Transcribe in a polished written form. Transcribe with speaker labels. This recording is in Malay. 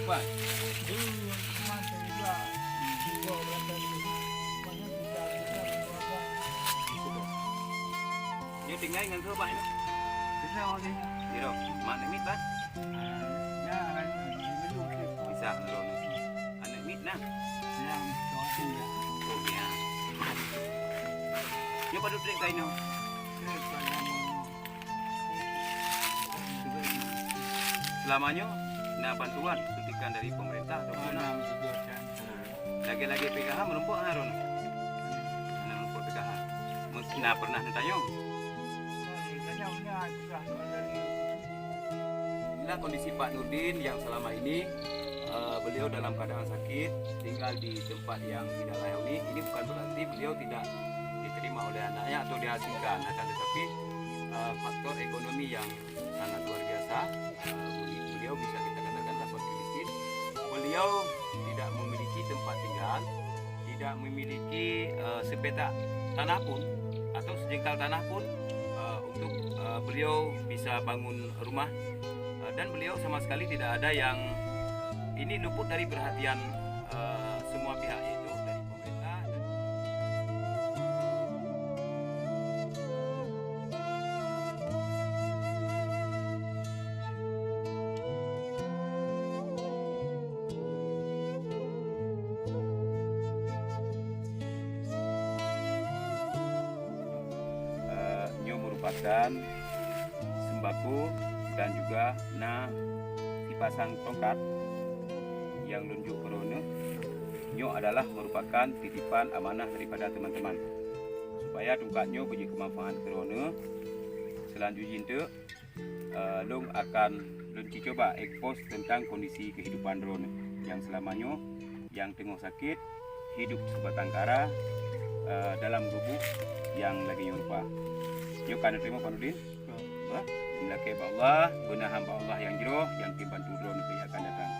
Speaker 1: cepat.
Speaker 2: Dulu yang kemarin saya juga dibawa berangkat dulu. Banyak kita berapa.
Speaker 1: Dia tinggal dengan ke apa ini?
Speaker 2: Kita lagi.
Speaker 1: Zero. Mana mit lah?
Speaker 2: Ya, dulu
Speaker 1: Bisa drone. Anak mit nah.
Speaker 2: yang suatu ya.
Speaker 1: Oh ya. Dia pada trik kain no. Selamanya nak bantuan suntikan dari pemerintah atau mana? Lagi-lagi PKH menumpuk harun. Menumpuk PKH. Mungkin pernah ditanya. Inilah kondisi Pak Nurdin yang selama ini beliau dalam keadaan sakit, tinggal di tempat yang tidak layak ini. Ini bukan berarti beliau tidak diterima oleh anaknya atau dihasilkan, akan tetapi faktor ekonomi yang sangat luar biasa. Beliau bisa kita katakan dapat miskin. Beliau tidak memiliki tempat tinggal, tidak memiliki sepetak tanah pun atau sejengkal tanah pun untuk beliau bisa bangun rumah. Dan beliau sama sekali tidak ada yang ini luput dari perhatian semua pihak, yaitu dari pemerintah. Nyo merupakan sembako dan juga dipasang tongkat yang lunjuk corona. Nyo adalah merupakan titipan amanah daripada teman-teman supaya tongkatnya punya kemanfaatan corona. Selanjutnya itu long akan coba expose tentang kondisi kehidupan drone yang selamanya yang tengah sakit hidup sebatang kara dalam gubuk yang lagi nyorupa. Nyo kan terima Pak Nurdin? Melaki Allah, benar hamba Allah yang jero yang timbantu drone yang akan datang.